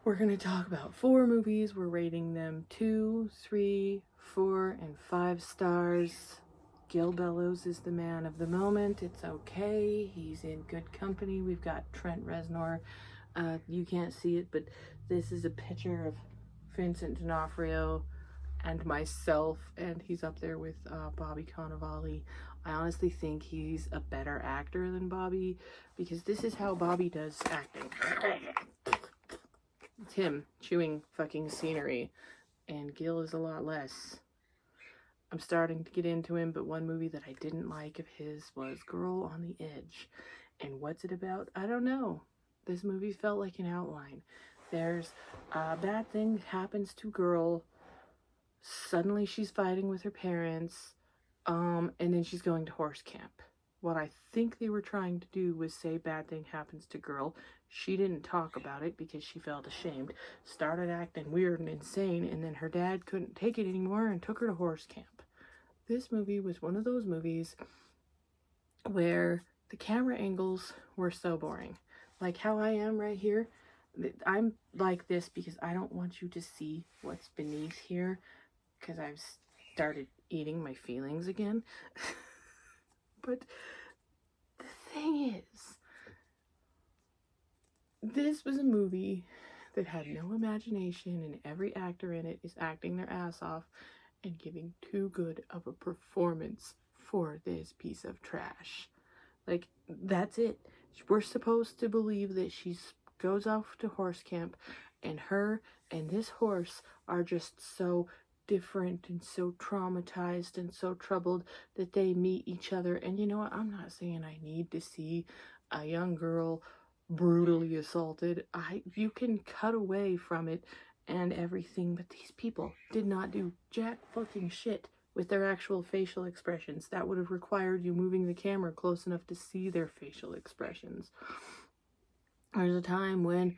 We're going to talk about 4 movies. We're rating them 2, 3, 4, and 5 stars. Gil Bellows is the man of the moment. It's okay. He's in good company. We've got Trent Reznor. You can't see it, but this is a picture of Vincent D'Onofrio and myself, and he's up there with Bobby Cannavale. I honestly think he's a better actor than Bobby, because this is how Bobby does acting. It's him chewing fucking scenery, and Gil is a lot less. I'm starting to get into him, but one movie that I didn't like of his was Girl on the Edge. And what's it about? I don't know. This movie felt like an outline. There's a bad thing happens to girl. Suddenly she's fighting with her parents, and then she's going to horse camp. What I think they were trying to do was say bad thing happens to girl. She didn't talk about it because she felt ashamed, started acting weird and insane, and then her dad couldn't take it anymore and took her to horse camp. This movie was one of those movies where the camera angles were so boring. Like how I am right here. I'm like this because I don't want you to see what's beneath here, because I've started eating my feelings again. But the thing is, this was a movie that had no imagination, and every actor in it is acting their ass off and giving too good of a performance for this piece of trash. Like, that's it. We're supposed to believe that she goes off to horse camp, and her and this horse are just so different and so traumatized and so troubled that they meet each other. And you know what? I'm not saying I need to see a young girl brutally assaulted. You can cut away from it and everything, but these people did not do jack fucking shit with their actual facial expressions. That would have required you moving the camera close enough to see their facial expressions. There's a time when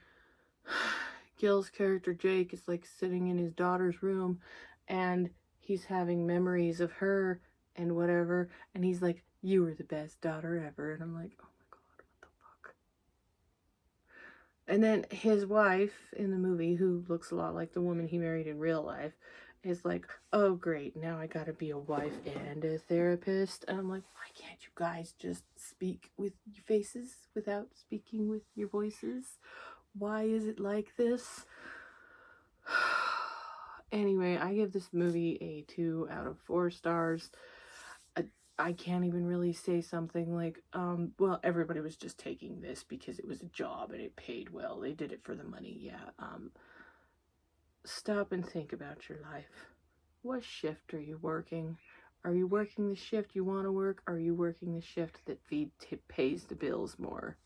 Gil's character Jake is like sitting in his daughter's room, and he's having memories of her and whatever, and he's like, "You were the best daughter ever," and I'm like, oh my god, what the fuck. And then his wife in the movie, who looks a lot like the woman he married in real life, is like, "Oh great, now I gotta be a wife and a therapist." And I'm like, why can't you guys just speak with your faces without speaking with your voices? Why is it like this? Anyway, I give this movie a 2 out of 4 stars. I can't even really say something like, well, everybody was just taking this because it was a job and it paid well. They did it for the money, yeah. Stop and think about your life. What shift are you working? Are you working the shift you want to work? Or are you working the shift that pays the bills more?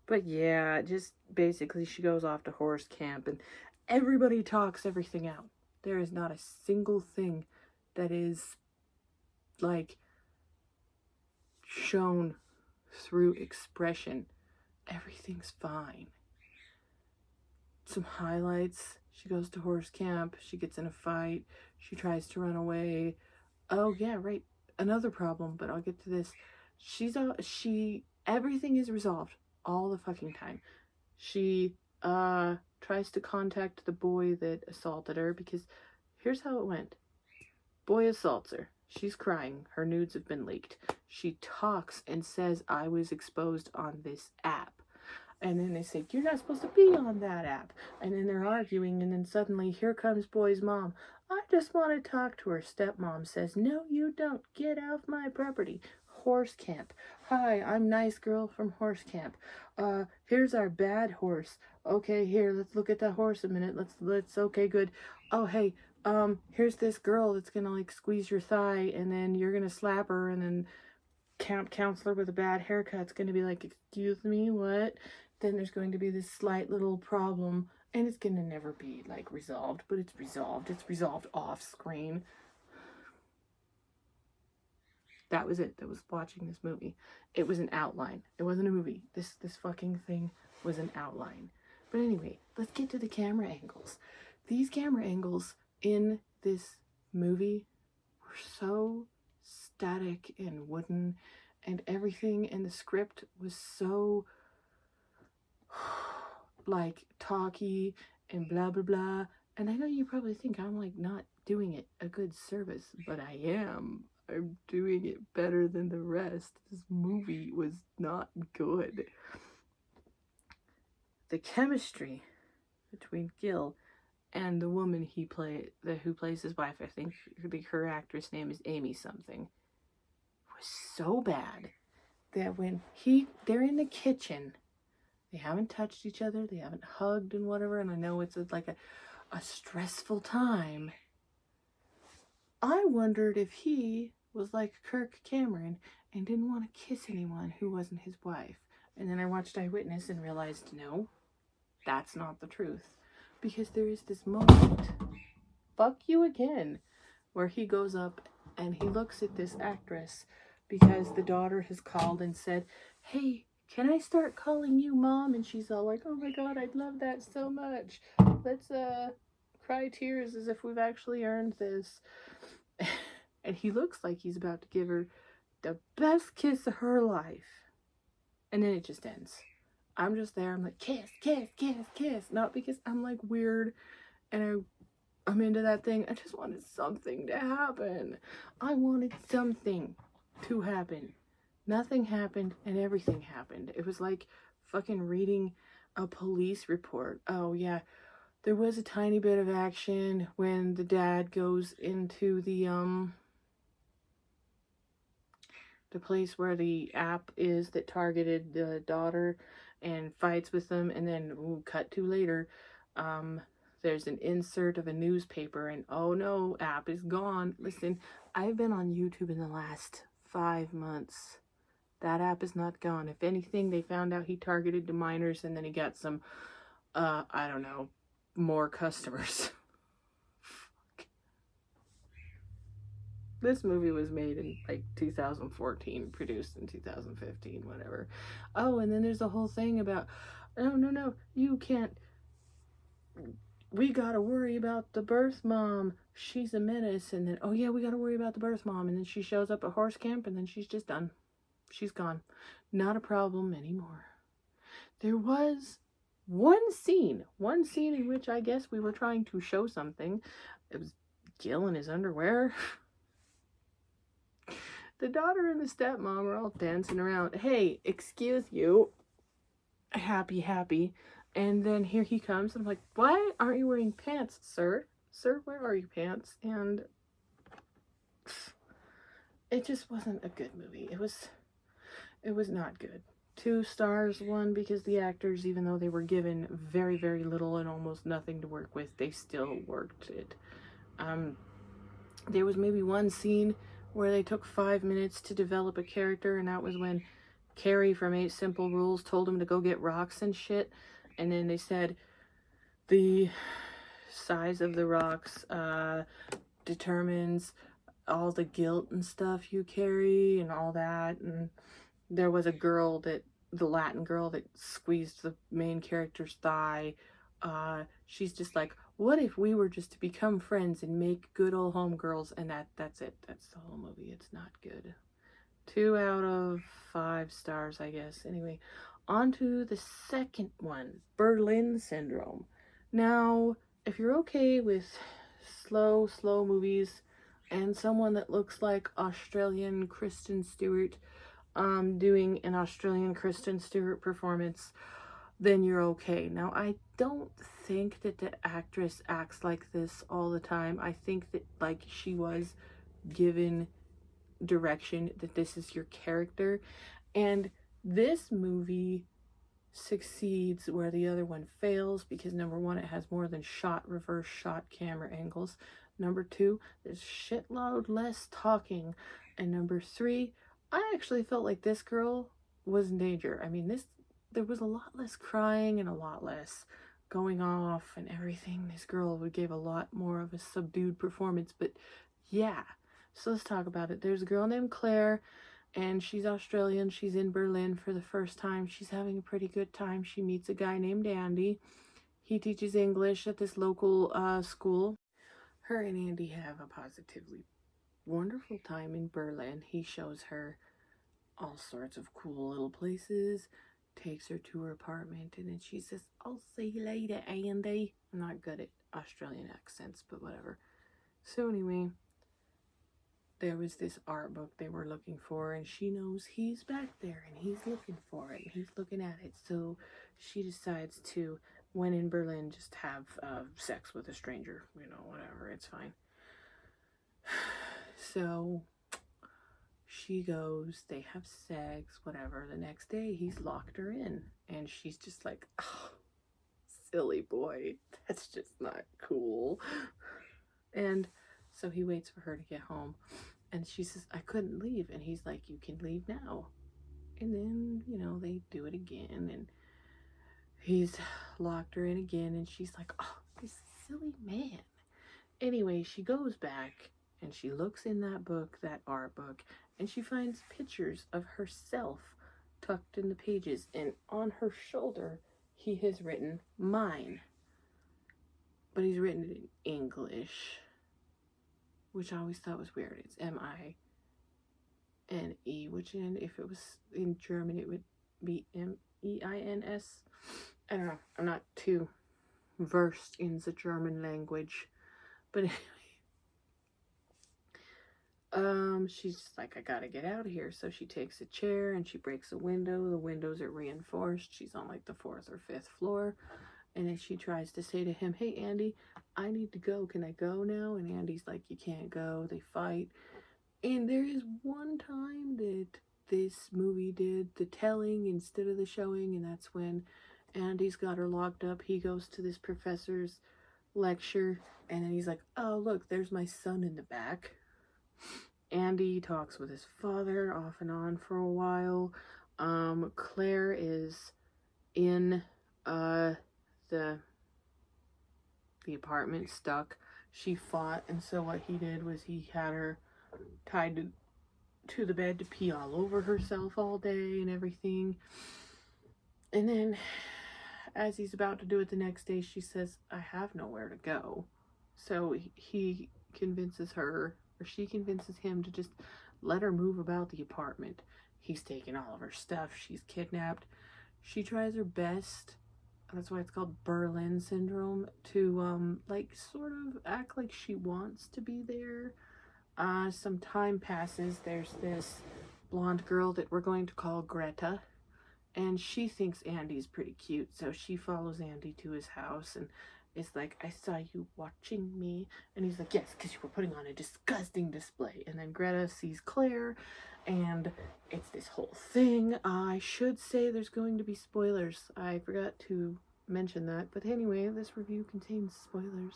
But yeah, just basically she goes off to horse camp and everybody talks everything out. There is not a single thing that is like shown through expression. Everything's fine. Some highlights: she goes to horse camp, she gets in a fight, she tries to run away. Oh yeah, right, another problem, but I'll get to this. Everything is resolved all the fucking time. She tries to contact the boy that assaulted her, because here's how it went. Boy assaults her. She's crying. Her nudes have been leaked. She talks and says, "I was exposed on this app." And then they say, "You're not supposed to be on that app." And then they're arguing, and then suddenly here comes boy's mom. "I just want to talk to her." Stepmom says, "No, you don't. Get off my property." Horse camp. "Hi, I'm nice girl from horse camp. Here's our bad horse. Okay, here, let's look at that horse a minute. Okay, good. Oh, hey, here's this girl that's gonna like squeeze your thigh, and then you're gonna slap her, and then camp counselor with a bad haircut's gonna be like, "Excuse me, what?" Then there's going to be this slight little problem, and it's gonna never be like resolved, but it's resolved. It's resolved off screen. That was it. That was watching this movie. It was an outline. It wasn't a movie. This fucking thing was an outline. But anyway, let's get to the camera angles. These camera angles in this movie were so static and wooden, and everything in the script was so like talky and blah blah blah. And I know you probably think I'm like not doing it a good service, but I am. I'm doing it better than the rest. This movie was not good. The chemistry between Gil and the woman who plays his wife, I think her actress name is Amy something, was so bad that when they're in the kitchen, they haven't touched each other, they haven't hugged and whatever, and I know it's like a stressful time. I wondered if he was like Kirk Cameron and didn't want to kiss anyone who wasn't his wife. And then I watched Eyewitness and realized, no, that's not the truth. Because there is this moment, fuck you again, where he goes up and he looks at this actress because the daughter has called and said, hey, can I start calling you mom? And she's all like, oh my god, I'd love that so much. Let's cry tears as if we've actually earned this. And he looks like he's about to give her the best kiss of her life. And then it just ends. I'm just there. I'm like, kiss, kiss, kiss, kiss. Not because I'm like weird and I'm into that thing. I just wanted something to happen. I wanted something to happen. Nothing happened and everything happened. It was like fucking reading a police report. Oh yeah, there was a tiny bit of action when the dad goes into the place where the app is that targeted the daughter and fights with them, and then cut to later, there's an insert of a newspaper and oh no, app is gone. Listen, I've been on YouTube in the last 5 months. That app is not gone. If anything, they found out he targeted the minors and then he got some I don't know, more customers. This movie was made in like 2014, produced in 2015, whatever. Oh, and then there's the whole thing about, no, you can't, we gotta worry about the birth mom. She's a menace. And then, oh yeah, we gotta worry about the birth mom. And then she shows up at horse camp and then she's just done. She's gone. Not a problem anymore. There was one scene in which I guess we were trying to show something. It was Gil in his underwear. The daughter and the stepmom are all dancing around. Hey, excuse you. Happy. And then here he comes. And I'm like, why aren't you wearing pants, sir? Sir, where are your pants? And it just wasn't a good movie. It was not good. 2 stars, 1 because the actors, even though they were given very, very little and almost nothing to work with, they still worked it. There was maybe one scene where they took 5 minutes to develop a character, and that was when Carrie from 8 Simple Rules told him to go get rocks and shit, and then they said the size of the rocks determines all the guilt and stuff you carry and all that. And there was a girl the Latin girl that squeezed the main character's thigh. She's just like, what if we were just to become friends and make good old homegirls? And that's it. That's the whole movie. It's not good. 2 out of 5 stars, I guess. Anyway, on to the second one, Berlin Syndrome. Now, if you're okay with slow movies and someone that looks like Australian Kristen Stewart doing an Australian Kristen Stewart performance, then you're okay. Now, I don't think that the actress acts like this all the time. I think that like she was given direction that this is your character, and this movie succeeds where the other one fails because number 1, it has more than reverse shot camera angles. Number 2, there's shitload less talking, and number 3, I actually felt like this girl was in danger. I mean, there was a lot less crying and a lot less going off and everything. This girl gave a lot more of a subdued performance, but yeah. So let's talk about it. There's a girl named Claire, and she's Australian. She's in Berlin for the first time. She's having a pretty good time. She meets a guy named Andy. He teaches English at this local school. Her and Andy have a positively wonderful time in Berlin. He shows her all sorts of cool little places takes her to her apartment, and then she says, "I'll see you later, Andy." I'm not good at Australian accents, but whatever. So anyway, there was this art book they were looking for, and she knows he's back there, and he's looking for it, and he's looking at it. So she decides to, when in Berlin, just have sex with a stranger. You know, whatever, it's fine. So she goes, they have sex, whatever. The next day, he's locked her in, and she's just like, oh, silly boy, that's just not cool. And so he waits for her to get home, and she says, I couldn't leave. And he's like, you can leave now. And then, you know, they do it again, and he's locked her in again, and she's like, oh, this silly man. Anyway, she goes back, and she looks in that book, that art book, and she finds pictures of herself tucked in the pages, and on her shoulder, he has written mine. But he's written it in English, which I always thought was weird. It's M-I-N-E, which if it was in German, it would be M-E-I-N-S. I don't know. I'm not too versed in the German language. But anyway, she's just like, I gotta get out of here. So she takes a chair and she breaks a window. The windows are reinforced. She's on like the 4th or 5th floor. And then she tries to say to him, hey, Andy, I need to go. Can I go now? And Andy's like, you can't go. They fight. And there is one time that this movie did the telling instead of the showing. And that's when Andy's got her locked up. He goes to this professor's lecture. And then he's like, oh, look, there's my son in the back. Andy talks with his father off and on for a while. Claire is in the apartment stuck. She fought, and so what he did was he had her tied to the bed to pee all over herself all day and everything. And then as he's about to do it the next day, she says, I have nowhere to go. So he convinces her, or she convinces him, to just let her move about the apartment. He's taken all of her stuff. She's kidnapped. She tries her best, that's why it's called Berlin syndrome, to like sort of act like she wants to be there. Some time passes. There's this blonde girl that we're going to call Greta, and she thinks Andy's pretty cute, so she follows Andy to his house and is like, I saw you watching me. And he's like, yes, because you were putting on a disgusting display. And then Greta sees Claire, and it's this whole thing. I should say there's going to be spoilers. I forgot to mention that. But anyway, this review contains spoilers.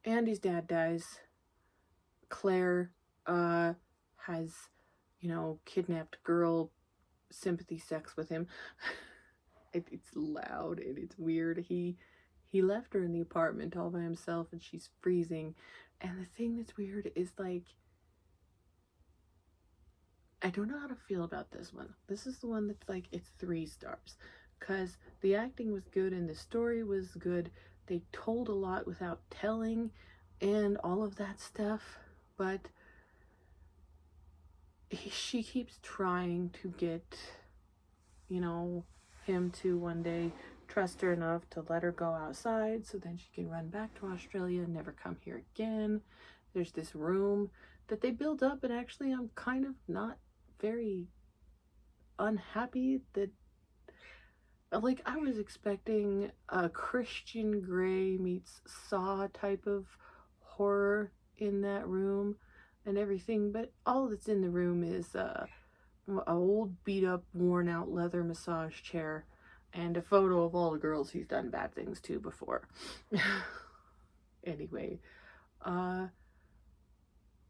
Andy's dad dies. Claire has, you know, kidnapped girl sympathy sex with him. It's loud and it's weird. He left her in the apartment all by himself, and she's freezing. And the thing that's weird is, like, I don't know how to feel about this one. This is the one that's like, it's 3 stars, because the acting was good and the story was good. They told a lot without telling and all of that stuff, but she keeps trying to get, you know, him to one day trust her enough to let her go outside so then she can run back to Australia and never come here again. There's this room that they build up, and actually I'm kind of not very unhappy that, like, I was expecting a Christian Grey meets Saw type of horror in that room and everything, but all that's in the room is a old beat up worn out leather massage chair and a photo of all the girls he's done bad things to before. Anyway,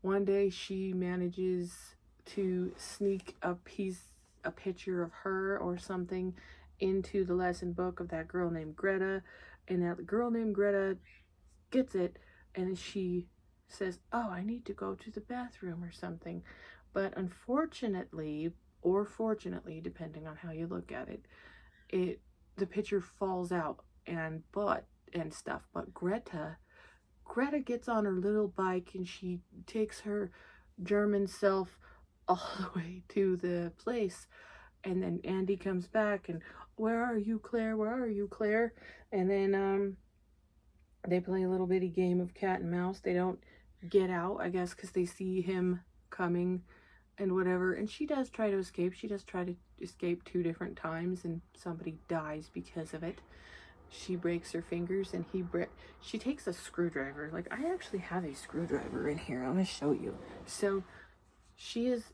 one day she manages to sneak a picture of her or something into the lesson book of that girl named Greta, and that girl named Greta gets it, and she says, oh, I need to go to the bathroom or something. But unfortunately, or fortunately, depending on how you look at it, the picture falls out and stuff. But Greta gets on her little bike, and she takes her German self all the way to the place. And then Andy comes back and, where are you, Claire? Where are you, Claire? And then they play a little bitty game of cat and mouse. They don't get out, I guess, because they see him coming and whatever. And she does try to escape. She does try to escape 2 different times, and somebody dies because of it. She breaks her fingers, and she takes a screwdriver. Like, I actually have a screwdriver in here. I'm gonna show you. So she is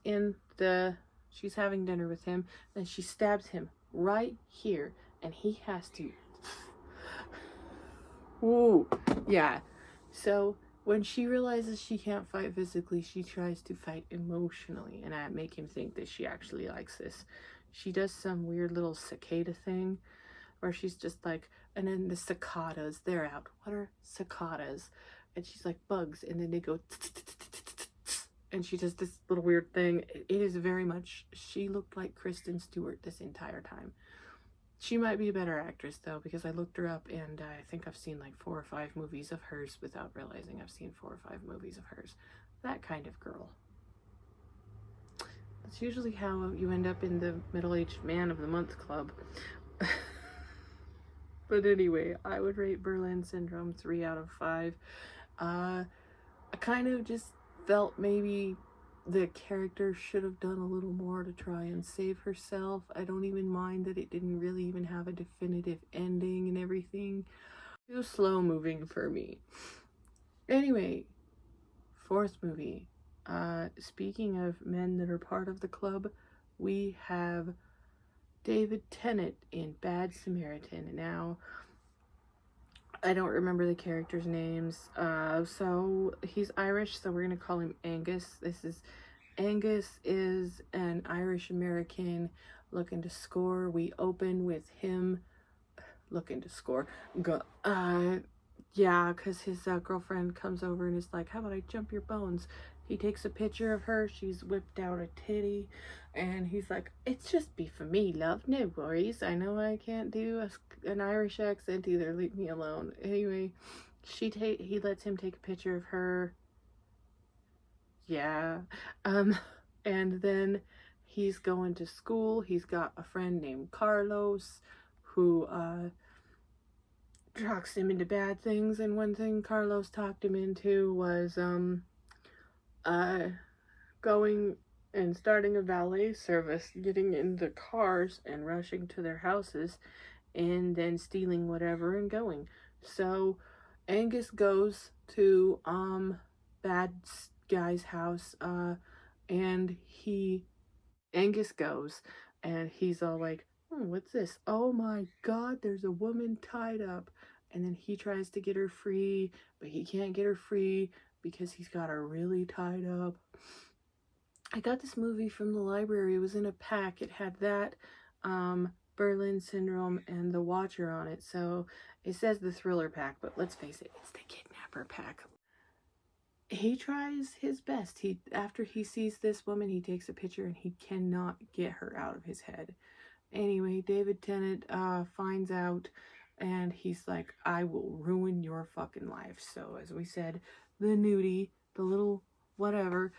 she's having dinner with him, and she stabs him right here, and he has to. Ooh, yeah. So when she realizes she can't fight physically, she tries to fight emotionally, and I make him think that she actually likes this. She does some weird little cicada thing where she's just like, and then the cicadas, they're out. What are cicadas? And she's like, bugs, and then they go, and she does this little weird thing. It is very much, she looked like Kristen Stewart this entire time. She might be a better actress, though, because I looked her up, and I think I've seen like 4 or 5 movies of hers without realizing I've seen 4 or 5 movies of hers. That kind of girl. That's usually how you end up in the middle-aged man of the month club. But anyway, I would rate Berlin Syndrome 3 out of 5. I kind of just felt maybe the character should have done a little more to try and save herself. I don't even mind that it didn't really even have a definitive ending and everything. Too slow moving for me. Anyway, 4th movie. Speaking of men that are part of the club, we have David Tennant in Bad Samaritan. Now, I don't remember the characters' names. So he's Irish, so we're gonna call him Angus. Angus is an Irish American looking to score. We open with him looking to score. Yeah, because his girlfriend comes over and is like, how about I jump your bones? He takes a picture of her. She's whipped out a titty. And he's like, it's just be for me, love. No worries. I know I can't do an Irish accent either. Leave me alone. Anyway, he lets him take a picture of her. Yeah. And then he's going to school. He's got a friend named Carlos who talks him into bad things, and one thing Carlos talked him into was going and starting a valet service, getting in the cars and rushing to their houses, and then stealing whatever and going. So Angus goes to bad guy's house, and Angus goes, and he's all like, what's this? Oh my god, there's a woman tied up. And then he tries to get her free, but he can't get her free because he's got her really tied up. I got this movie from the library. It was in a pack. It had that, Berlin Syndrome, and The Watcher on it. So it says the thriller pack, but let's face it, it's the kidnapper pack. He tries his best. After he sees this woman, he takes a picture and he cannot get her out of his head. Anyway, David Tennant finds out, and he's like, I will ruin your fucking life. So as we said, the nudie, the little whatever,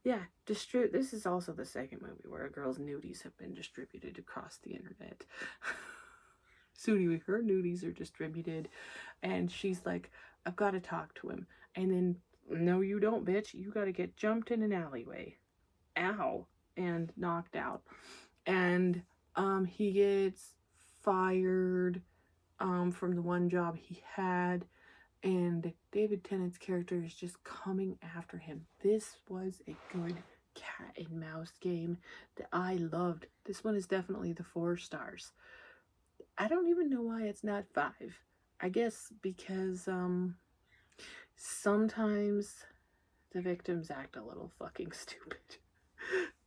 yeah, this is also the 2nd movie where a girl's nudies have been distributed across the internet. So anyway, her nudies are distributed, and she's like, I've got to talk to him. And then, no you don't, bitch, you got to get jumped in an alleyway. Ow. And knocked out. And he gets fired from the one job he had, and David Tennant's character is just coming after him. This was a good cat and mouse game that I loved. This one is definitely the 4 stars. I don't even know why it's not 5. I guess because sometimes the victims act a little fucking stupid.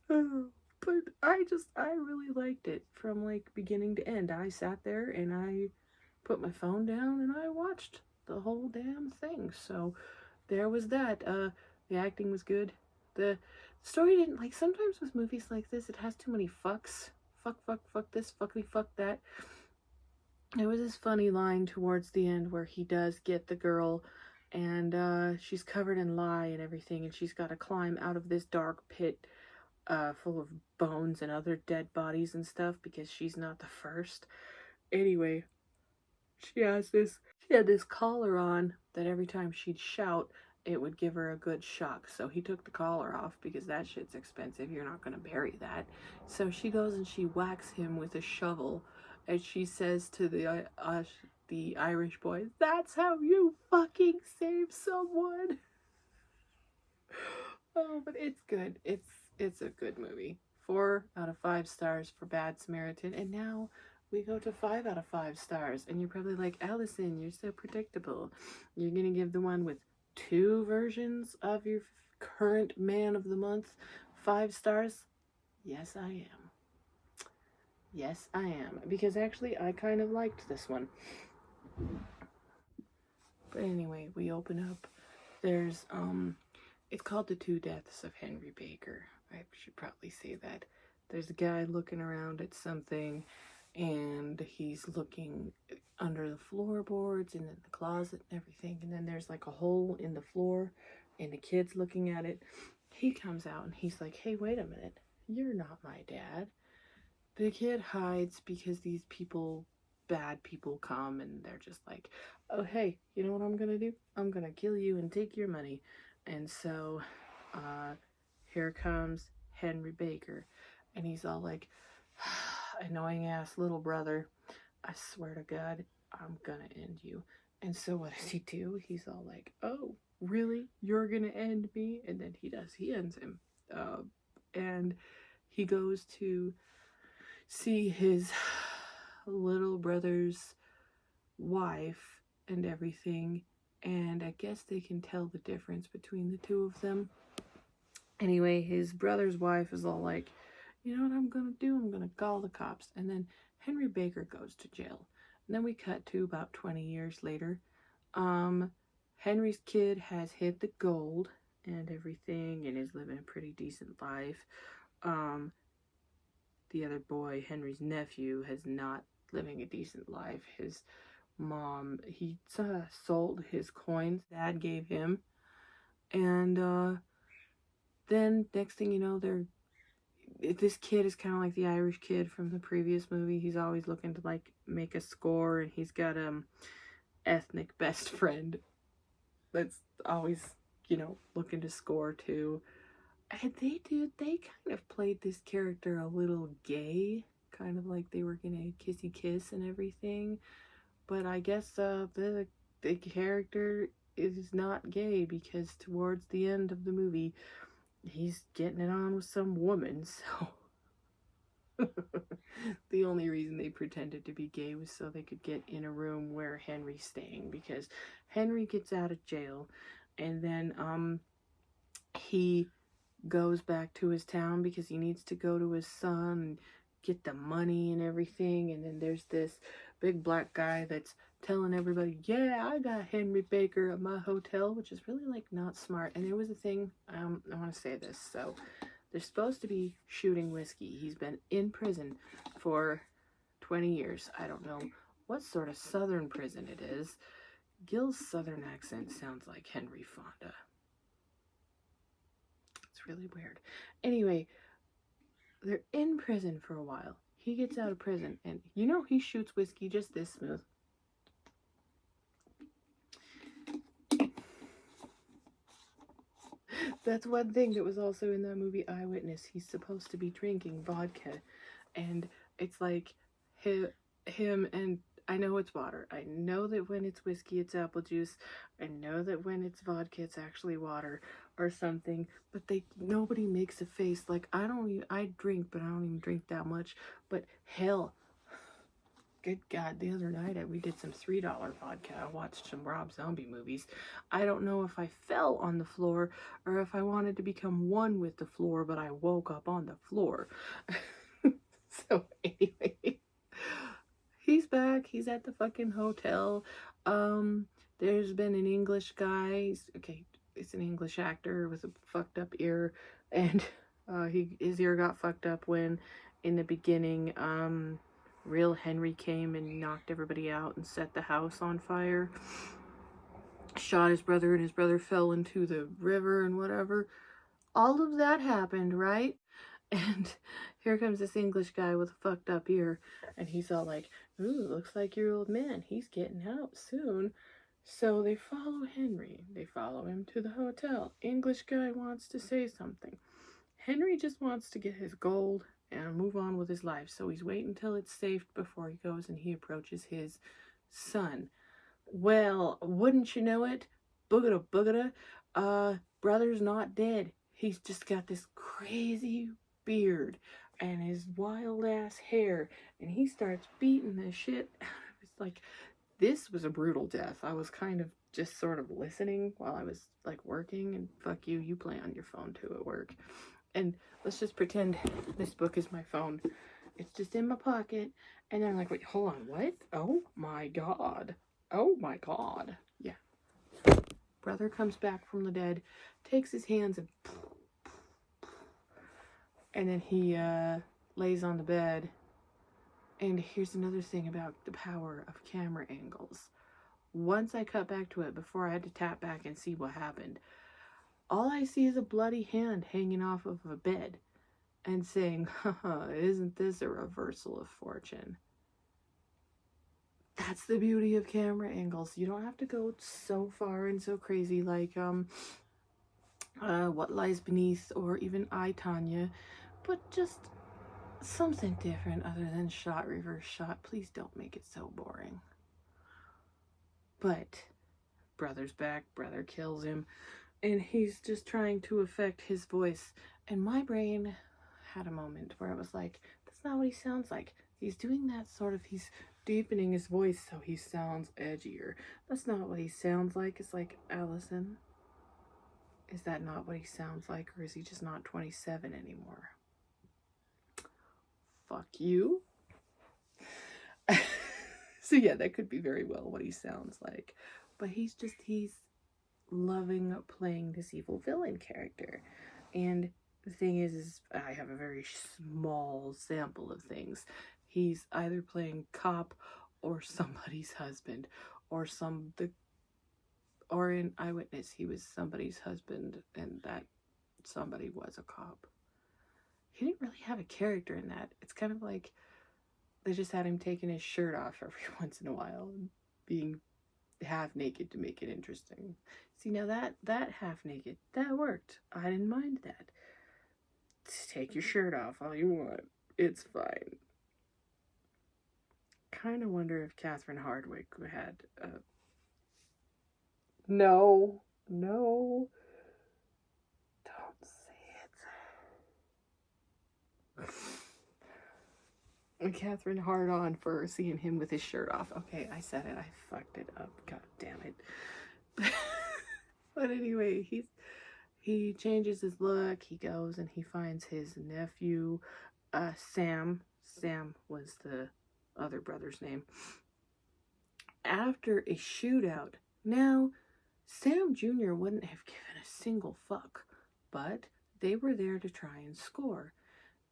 But I really liked it from like beginning to end. I sat there and I put my phone down and I watched the whole damn thing. So there was that. The acting was good. The story didn't, like, sometimes with movies like this, it has too many fucks. Fuck this, fuckity fuck that. There was this funny line towards the end where he does get the girl, and she's covered in lye and everything, and she's got to climb out of this dark pit full of bones and other dead bodies and stuff because she's not the first. Anyway, she had this collar on that every time she'd shout, it would give her a good shock. So he took the collar off because that shit's expensive. You're not gonna bury that. So she goes and she whacks him with a shovel, and she says to the Irish boy, "That's how you fucking save someone." Oh, but it's good. It's a good movie. 4 out of 5 stars for Bad Samaritan, and now we go to 5 out of 5 stars. And you're probably like, Allison, you're so predictable. You're gonna give the one with 2 versions of your current man of the month 5 stars? Yes, I am. Yes, I am. Because actually, I kind of liked this one. But anyway, we open up. There's, it's called The Two Deaths of Henry Baker. I should probably say that. There's a guy looking around at something, and he's looking under the floorboards and in the closet and everything. And then there's like a hole in the floor, and the kid's looking at it. He comes out and he's like, "Hey, wait a minute. You're not my dad." The kid hides because these people, bad people, come and they're just like, "Oh, hey, you know what I'm gonna do? I'm gonna kill you and take your money." And so, here comes Henry Baker, and he's all like, "Annoying ass little brother, I swear to God, I'm gonna end you." And so what does he do? He's all like, "Oh, really? You're gonna end me?" And then he does. He ends him. And he goes to see his little brother's wife and everything, and I guess they can tell the difference between the two of them. Anyway, his brother's wife is all like, "You know what I'm gonna do? I'm gonna call the cops." And then Henry Baker goes to jail. And then we cut to about 20 years later. Henry's kid has hit the gold and everything and is living a pretty decent life. The other boy, Henry's nephew, has not living a decent life. His mom, he sold his coins Dad gave him, and then next thing you know, this kid is kind of like the Irish kid from the previous movie. He's always looking to like make a score, and he's got ethnic best friend that's always, looking to score too. And they kind of played this character a little gay, kind of like they were gonna kissy kiss and everything. But I guess the character is not gay because towards the end of the movie, he's getting it on with some woman. So the only reason they pretended to be gay was so they could get in a room where Henry's staying, because Henry gets out of jail, and then he goes back to his town because he needs to go to his son and get the money and everything. And then there's this big black guy that's telling everybody, "Yeah, I got Henry Baker at my hotel," which is really like not smart. And there was a thing, I want to say this. So they're supposed to be shooting whiskey. He's been in prison for 20 years. I don't know what sort of southern prison it is. Gil's southern accent sounds like Henry Fonda. Really weird. Anyway, they're in prison for a while. He gets out of prison, and he shoots whiskey just this smooth. That's one thing that was also in that movie Eyewitness. He's supposed to be drinking vodka, and it's like him and I know it's water. I know that when it's whiskey, it's apple juice. I know that when it's vodka, it's actually water or something. But nobody makes a face like, I drink, but I don't even drink that much. But hell, good God, the other night we did some $3 vodka. I watched some Rob Zombie movies. I don't know if I fell on the floor or if I wanted to become one with the floor, but I woke up on the floor. So anyway, he's back. He's at the fucking hotel. There's been an English guy. It's an English actor with a fucked up ear, and his ear got fucked up when, in the beginning, real Henry came and knocked everybody out and set the house on fire. Shot his brother, and his brother fell into the river and whatever. All of that happened, right? And here comes this English guy with a fucked up ear, and he's all like, ooh, looks like your old man. He's getting out soon. So they follow Henry. They follow him to the hotel. English guy wants to say something. Henry just wants to get his gold and move on with his life. So he's waiting until it's safe before he goes and he approaches his son. Well, wouldn't you know it? Boogada boogada. Brother's not dead. He's just got this crazy beard and his wild ass hair, and he starts beating the shit out of his, like, this was a brutal death. I was kind of just sort of listening while I was like working, and fuck you, you play on your phone too at work. And let's just pretend this book is my phone. It's just in my pocket, and then I'm like, wait, hold on, what? Oh my god. Oh my god. Yeah. Brother comes back from the dead, takes his hands and then he lays on the bed. And here's another thing about the power of camera angles. Once I cut back to it, before I had to tap back and see what happened, all I see is a bloody hand hanging off of a bed and saying, haha, isn't this a reversal of fortune? That's the beauty of camera angles. You don't have to go so far and so crazy like What Lies Beneath or even I, Tanya, but just something different other than shot, reverse shot. Please don't make it so boring. But brother's back, brother kills him, and he's just trying to affect his voice. And my brain had a moment where it was like, that's not what he sounds like. He's doing that sort of, he's deepening his voice so he sounds edgier. That's not what he sounds like. It's like, Allison, is that not what he sounds like, or is he just not 27 anymore? Fuck you. So yeah, that could be very well what he sounds like. But he's loving playing this evil villain character. And the thing is I have a very small sample of things. He's either playing cop or somebody's husband, or in Eyewitness he was somebody's husband and that somebody was a cop. He didn't really have a character in that. It's kind of like they just had him taking his shirt off every once in a while and being half naked to make it interesting. See, now that half naked, that worked. I didn't mind that. Just take your shirt off all you want. It's fine. Kind of wonder if Catherine Hardwicke had No, don't say it. Catherine hard on for seeing him with his shirt off. Okay, I said it. I fucked it up. God damn it. But anyway, he changes his look. He goes and he finds his nephew, Sam. Sam was the other brother's name. After a shootout. Now, Sam Jr. wouldn't have given a single fuck, but they were there to try and score.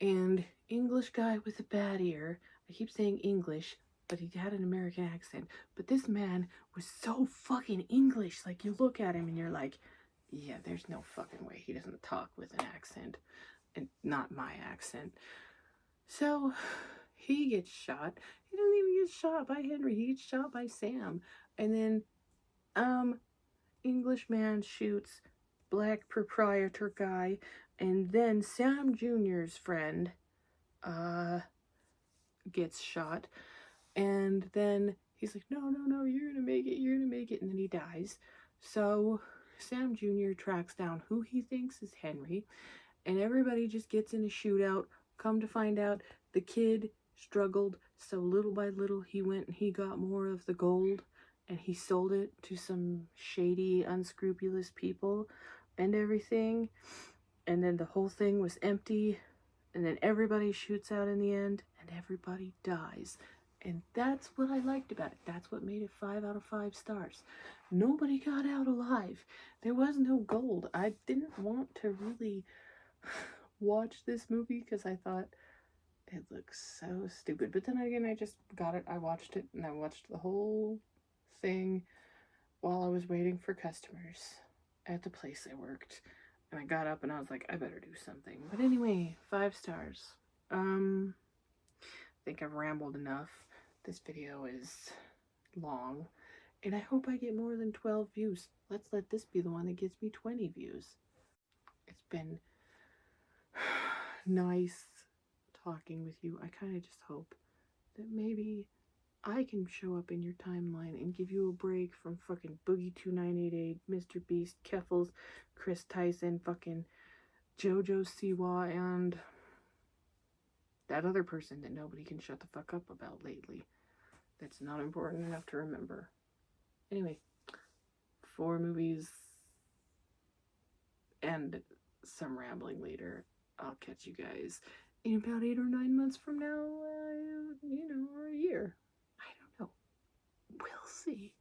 And English guy with a bad ear, I keep saying English, but he had an American accent. But this man was so fucking English. Like, you look at him and you're like, yeah, there's no fucking way he doesn't talk with an accent. And not my accent. So, he gets shot. He doesn't even get shot by Henry. He gets shot by Sam. And then, English man shoots black proprietor guy. And then Sam Jr.'s friend, gets shot. And then he's like, no, you're gonna make it. And then he dies. So Sam Jr. tracks down who he thinks is Henry, and everybody just gets in a shootout. Come to find out, the kid struggled, so little by little he went and he got more of the gold, and he sold it to some shady, unscrupulous people and everything. And then the whole thing was empty, and then everybody shoots out in the end, and everybody dies. And that's what I liked about it. That's what made it 5 out of 5 stars. Nobody got out alive. There was no gold. I didn't want to really watch this movie because I thought it looks so stupid. But then again, I just got it. I watched it, and I watched the whole thing while I was waiting for customers at the place I worked. And I got up and I was like, I better do something. But anyway, 5 stars. I think I've rambled enough. This video is long. And I hope I get more than 12 views. Let's let this be the one that gets me 20 views. It's been nice talking with you. I kind of just hope that maybe I can show up in your timeline and give you a break from fucking Boogie2988, Mr. Beast, Keffals, Chris Tyson, fucking JoJo Siwa, and that other person that nobody can shut the fuck up about lately. That's not important enough to remember. Anyway, 4 movies and some rambling later. I'll catch you guys in about 8 or 9 months from now, or a year. I don't know. We'll see.